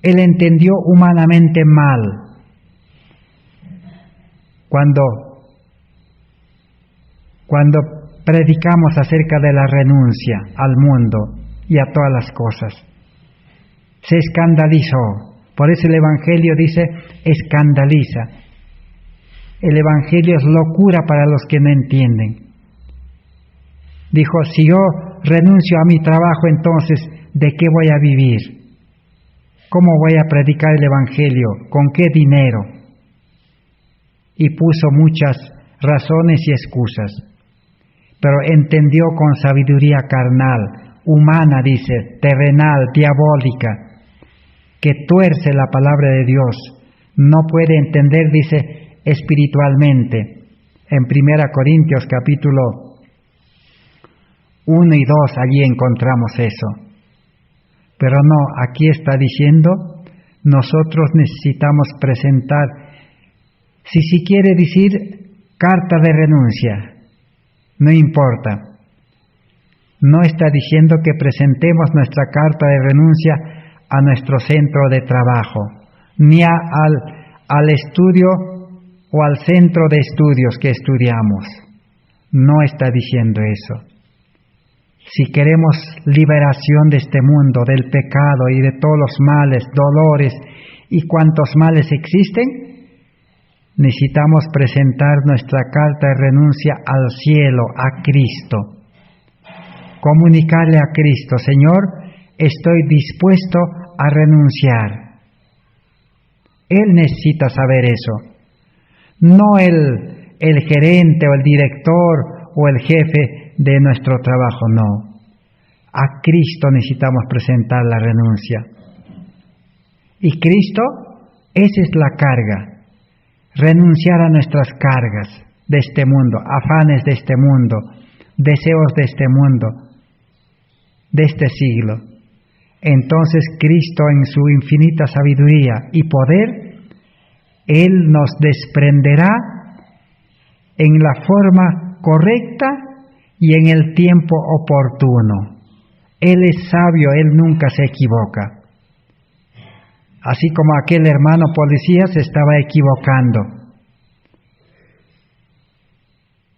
Él entendió humanamente mal cuando predicamos acerca de la renuncia al mundo y a todas las cosas. Se escandalizó. Por eso el Evangelio dice, escandaliza. El Evangelio es locura para los que no entienden. Dijo, si yo renuncio a mi trabajo, entonces, ¿de qué voy a vivir? ¿Cómo voy a predicar el Evangelio? ¿Con qué dinero? Y puso muchas razones y excusas. Pero entendió con sabiduría carnal, humana, dice, terrenal, diabólica, que tuerce la palabra de Dios. No puede entender, dice, espiritualmente. En 1 Corintios capítulo 1 y 2, allí encontramos eso. Pero no, aquí está diciendo, nosotros necesitamos presentar, si quiere decir, carta de renuncia, no importa. No está diciendo que presentemos nuestra carta de renuncia a nuestro centro de trabajo, ni al estudio o al centro de estudios que estudiamos. No está diciendo eso. Si queremos liberación de este mundo, del pecado y de todos los males, dolores y cuantos males existen, necesitamos presentar nuestra carta de renuncia al cielo, a Cristo. Comunicarle a Cristo, Señor, estoy dispuesto a renunciar. Él necesita saber eso. No el gerente o el director o el jefe de nuestro trabajo, no. A Cristo necesitamos presentar la renuncia. Y Cristo, esa es la carga. Renunciar a nuestras cargas de este mundo, afanes de este mundo, deseos de este mundo, de este siglo. Entonces Cristo, en su infinita sabiduría y poder, Él nos desprenderá en la forma correcta y en el tiempo oportuno. Él es sabio, Él nunca se equivoca. Así como aquel hermano policía se estaba equivocando.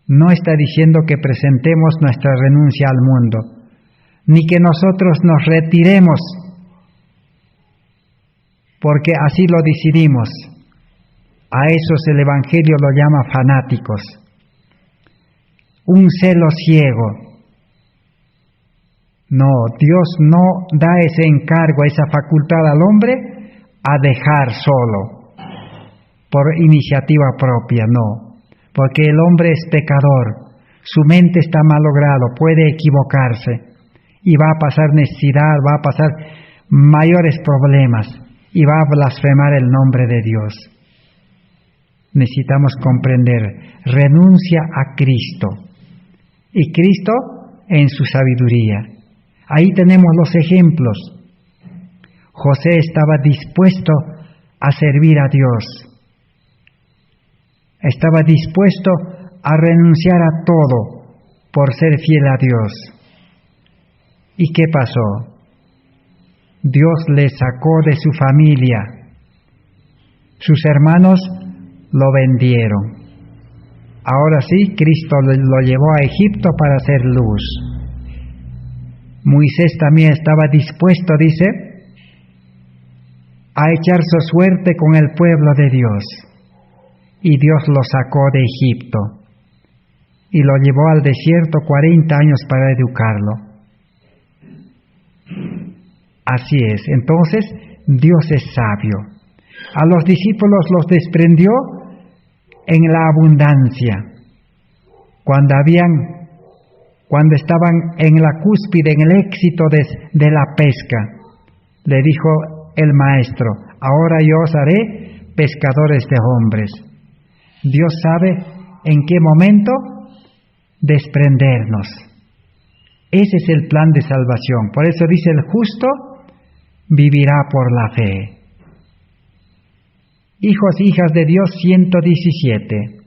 No está diciendo que presentemos nuestra renuncia al mundo, ni que nosotros nos retiremos, porque así lo decidimos. A esos el Evangelio lo llama fanáticos. Un celo ciego. No, Dios no da ese encargo, esa facultad al hombre a dejar solo, por iniciativa propia, no. Porque el hombre es pecador, su mente está malogrado, puede equivocarse, y va a pasar necesidad, va a pasar mayores problemas, y va a blasfemar el nombre de Dios. Necesitamos comprender, renuncia a Cristo, y Cristo en su sabiduría. Ahí tenemos los ejemplos. José estaba dispuesto a servir a Dios. Estaba dispuesto a renunciar a todo por ser fiel a Dios. ¿Y qué pasó? Dios le sacó de su familia. Sus hermanos lo vendieron. Ahora sí, Cristo lo llevó a Egipto para hacer luz. Moisés también estaba dispuesto, dice, a echar su suerte con el pueblo de Dios. Y Dios lo sacó de Egipto y lo llevó al desierto 40 años para educarlo. Así es, entonces Dios es sabio. A los discípulos los desprendió en la abundancia, cuando estaban en la cúspide, en el éxito de la pesca. Le dijo el Maestro: ahora yo os haré pescadores de hombres. Dios sabe en qué momento desprendernos. Ese es el plan de salvación. Por eso dice: el justo vivirá por la fe. Hijos e hijas de Dios 117.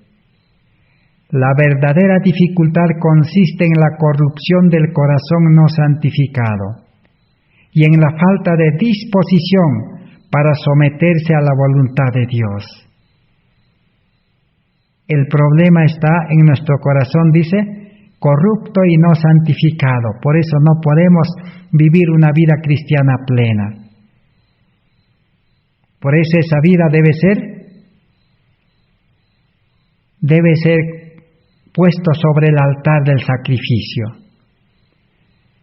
La verdadera dificultad consiste en la corrupción del corazón no santificado y en la falta de disposición para someterse a la voluntad de Dios. El problema está en nuestro corazón, dice, corrupto y no santificado. Por eso no podemos vivir una vida cristiana plena. Por eso esa vida debe ser puesto sobre el altar del sacrificio.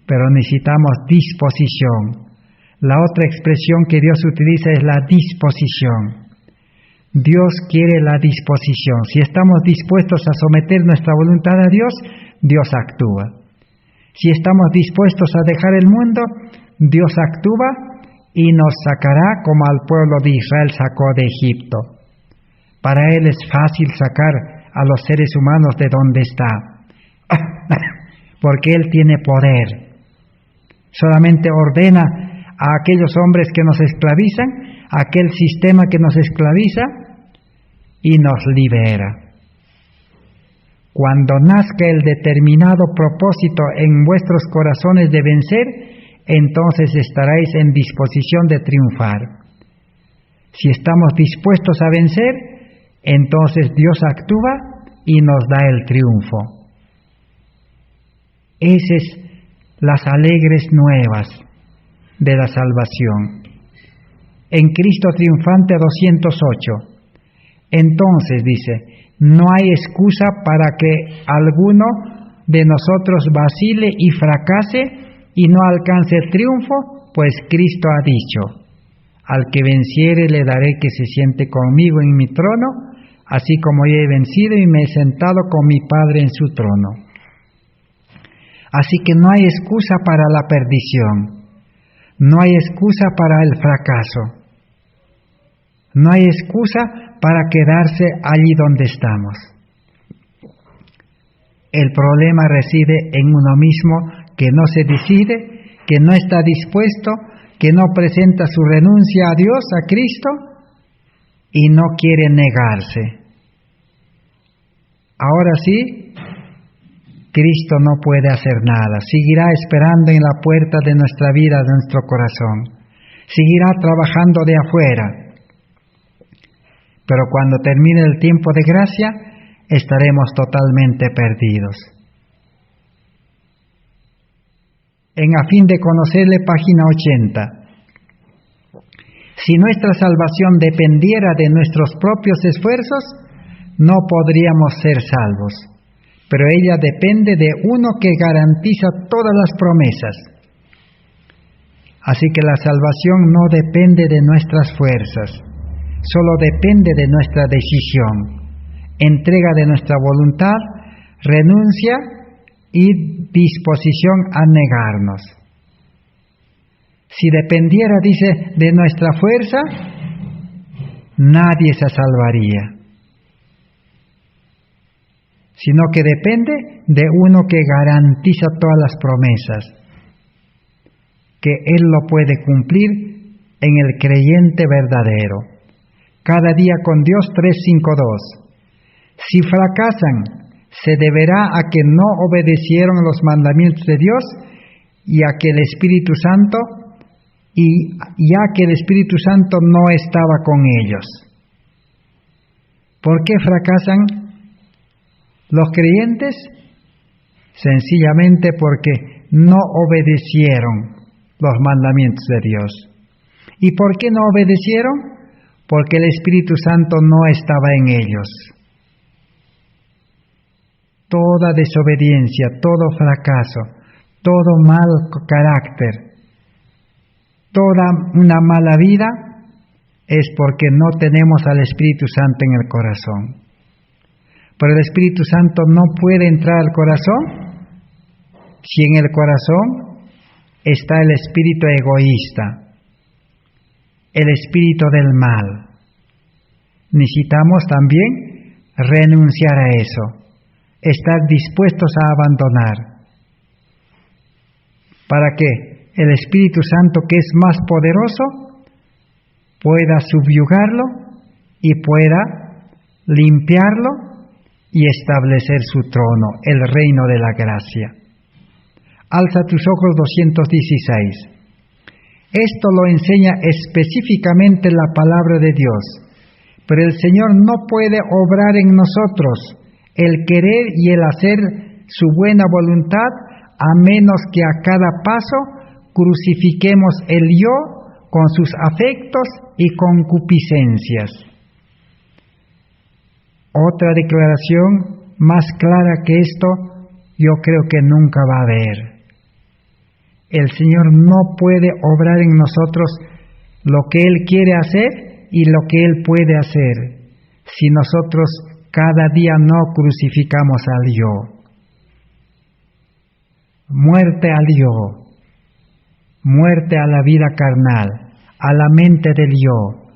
Pero necesitamos disposición. La otra expresión que Dios utiliza es la disposición. Dios quiere la disposición. Si estamos dispuestos a someter nuestra voluntad a Dios, Dios actúa. Si estamos dispuestos a dejar el mundo, Dios actúa y nos sacará como al pueblo de Israel sacó de Egipto. Para Él es fácil sacar a los seres humanos de donde está, porque Él tiene poder. Solamente ordena a aquellos hombres que nos esclavizan, a aquel sistema que nos esclaviza, y nos libera. Cuando nazca el determinado propósito en vuestros corazones de vencer, entonces estaréis en disposición de triunfar. Si estamos dispuestos a vencer, entonces Dios actúa y nos da el triunfo. Esas son las alegres nuevas de la salvación. En Cristo triunfante 208. Entonces, dice, no hay excusa para que alguno de nosotros vacile y fracase y no alcance el triunfo, pues Cristo ha dicho: al que venciere le daré que se siente conmigo en mi trono, así como yo he vencido y me he sentado con mi Padre en su trono. Así que no hay excusa para la perdición, no hay excusa para el fracaso, no hay excusa para quedarse allí donde estamos. El problema reside en uno mismo que no se decide, que no está dispuesto, que no presenta su renuncia a Dios, a Cristo, y no quiere negarse. Ahora sí, Cristo no puede hacer nada, seguirá esperando en la puerta de nuestra vida, de nuestro corazón, seguirá trabajando de afuera. Pero cuando termine el tiempo de gracia, estaremos totalmente perdidos. En A fin de conocerle, página 80. Si nuestra salvación dependiera de nuestros propios esfuerzos, no podríamos ser salvos, pero ella depende de uno que garantiza todas las promesas. Así que la salvación no depende de nuestras fuerzas, solo depende de nuestra decisión, entrega de nuestra voluntad, renuncia y disposición a negarnos. Si dependiera, dice, de nuestra fuerza, nadie se salvaría, sino que depende de uno que garantiza todas las promesas, que Él lo puede cumplir en el creyente verdadero. Cada día con Dios 3:5:2. Si fracasan, se deberá a que no obedecieron los mandamientos de Dios y a que el Espíritu Santo no estaba con ellos. ¿Por qué fracasan los creyentes? Sencillamente porque no obedecieron los mandamientos de Dios. ¿Y por qué no obedecieron? Porque el Espíritu Santo no estaba en ellos. Toda desobediencia, todo fracaso, todo mal carácter, toda una mala vida es porque no tenemos al Espíritu Santo en el corazón. Pero el Espíritu Santo no puede entrar al corazón si en el corazón está el espíritu egoísta, el espíritu del mal. Necesitamos también renunciar a eso, estar dispuestos a abandonar, para que el Espíritu Santo, que es más poderoso, pueda subyugarlo y pueda limpiarlo y establecer su trono, el reino de la gracia. Alza tus ojos 216. Esto lo enseña específicamente la palabra de Dios, pero el Señor no puede obrar en nosotros el querer y el hacer su buena voluntad a menos que a cada paso crucifiquemos el yo con sus afectos y concupiscencias. Otra declaración más clara que esto, yo creo que nunca va a haber. El Señor no puede obrar en nosotros lo que Él quiere hacer y lo que Él puede hacer si nosotros cada día no crucificamos al yo. Muerte al yo, muerte a la vida carnal, a la mente del yo,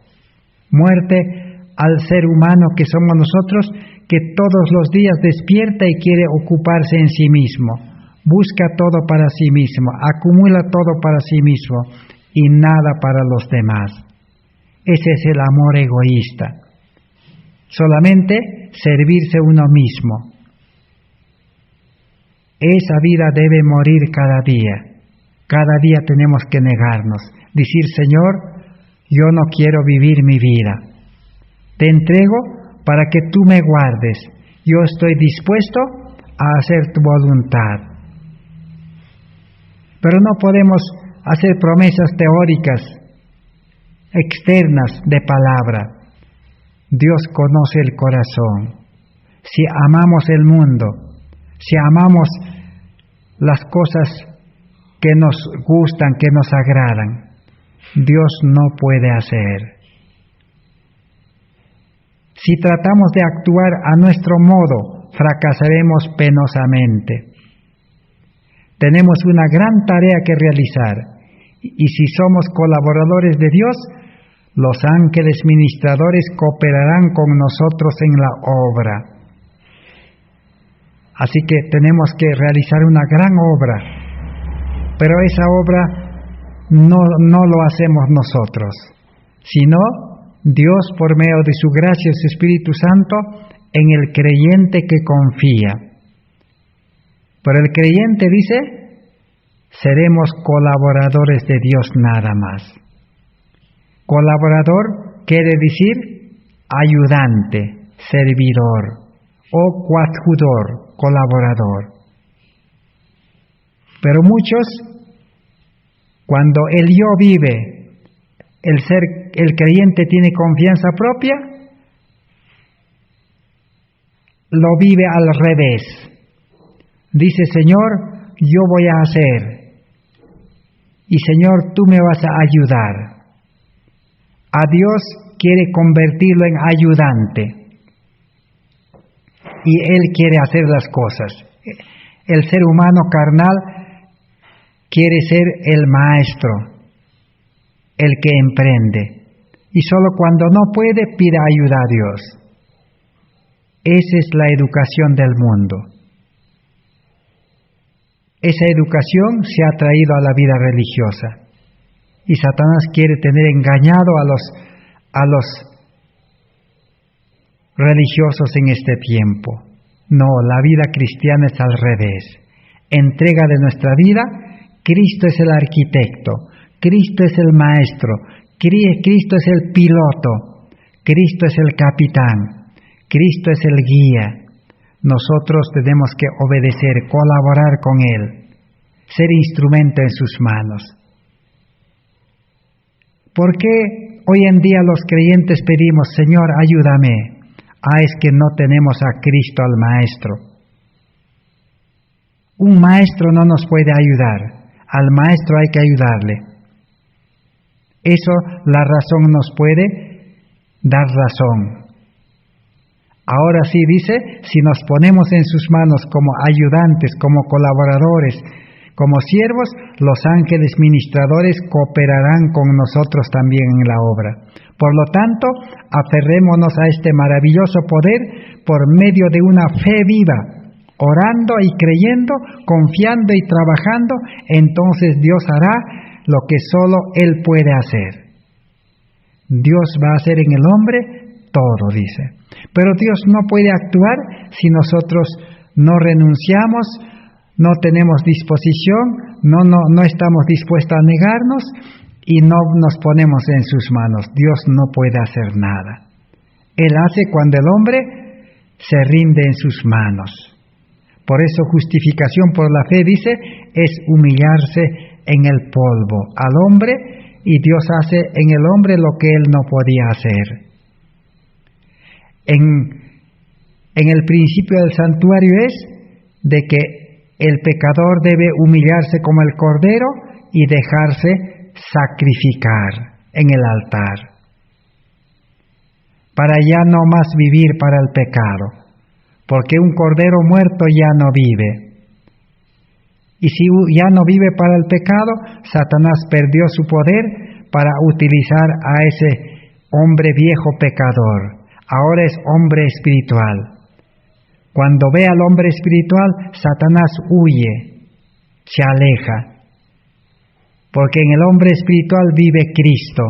muerte al ser humano que somos nosotros, que todos los días despierta y quiere ocuparse en sí mismo, busca todo para sí mismo, acumula todo para sí mismo y nada para los demás. Ese es el amor egoísta. Solamente servirse uno mismo. Esa vida debe morir cada día. Cada día tenemos que negarnos. Decir, Señor, yo no quiero vivir mi vida. Te entrego para que tú me guardes. Yo estoy dispuesto a hacer tu voluntad. Pero no podemos hacer promesas teóricas, externas de palabra. Dios conoce el corazón. Si amamos el mundo, si amamos las cosas que nos gustan, que nos agradan, Dios no puede hacer. Si tratamos de actuar a nuestro modo, fracasaremos penosamente. Tenemos una gran tarea que realizar, y si somos colaboradores de Dios, los ángeles ministradores cooperarán con nosotros en la obra. Así que tenemos que realizar una gran obra, pero esa obra no lo hacemos nosotros, sino Dios por medio de su gracia y su Espíritu Santo en el creyente que confía. Pero el creyente dice, seremos colaboradores de Dios nada más. Colaborador quiere decir ayudante, servidor o coadjudor, colaborador. Pero muchos, cuando el yo vive, el creyente tiene confianza propia, lo vive al revés. Dice, Señor, yo voy a hacer, y Señor, tú me vas a ayudar. A Dios quiere convertirlo en ayudante, y Él quiere hacer las cosas. El ser humano carnal quiere ser el maestro, el que emprende, y solo cuando no puede pide ayuda a Dios. Esa es la educación del mundo. Esa educación se ha traído a la vida religiosa, y Satanás quiere tener engañado a los religiosos en este tiempo. No, la vida cristiana es al revés. Entrega de nuestra vida, Cristo es el arquitecto, Cristo es el maestro, Cristo es el piloto, Cristo es el capitán, Cristo es el guía. Nosotros tenemos que obedecer, colaborar con Él, ser instrumento en sus manos. ¿Por qué hoy en día los creyentes pedimos, Señor, ayúdame? Es que no tenemos a Cristo al Maestro. Un maestro no nos puede ayudar, al Maestro hay que ayudarle. Eso la razón nos puede dar razón. Ahora sí, dice, si nos ponemos en sus manos como ayudantes, como colaboradores, como siervos, los ángeles ministradores cooperarán con nosotros también en la obra. Por lo tanto, aferrémonos a este maravilloso poder por medio de una fe viva, orando y creyendo, confiando y trabajando, entonces Dios hará lo que solo Él puede hacer. Dios va a hacer en el hombre todo, dice. Pero Dios no puede actuar si nosotros no renunciamos, no tenemos disposición, no estamos dispuestos a negarnos y no nos ponemos en sus manos. Dios no puede hacer nada. Él hace cuando el hombre se rinde en sus manos. Por eso justificación por la fe, dice, es humillarse en el polvo al hombre, y Dios hace en el hombre lo que él no podía hacer. En el principio del santuario es de que el pecador debe humillarse como el cordero y dejarse sacrificar en el altar, para ya no más vivir para el pecado, porque un cordero muerto ya no vive. Y si ya no vive para el pecado, Satanás perdió su poder para utilizar a ese hombre viejo pecador. Ahora es hombre espiritual. Cuando ve al hombre espiritual, Satanás huye, se aleja, porque en el hombre espiritual vive Cristo,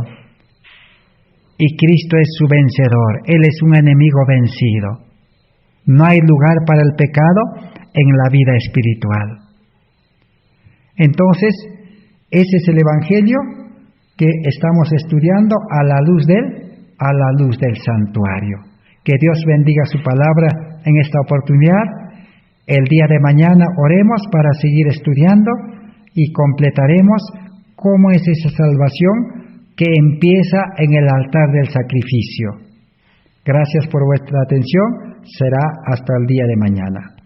y Cristo es su vencedor. Él es un enemigo vencido. No hay lugar para el pecado en la vida espiritual. Entonces, ese es el Evangelio que estamos estudiando a la luz del santuario. Que Dios bendiga su palabra en esta oportunidad. El día de mañana oremos para seguir estudiando y completaremos cómo es esa salvación que empieza en el altar del sacrificio. Gracias por vuestra atención. Será hasta el día de mañana.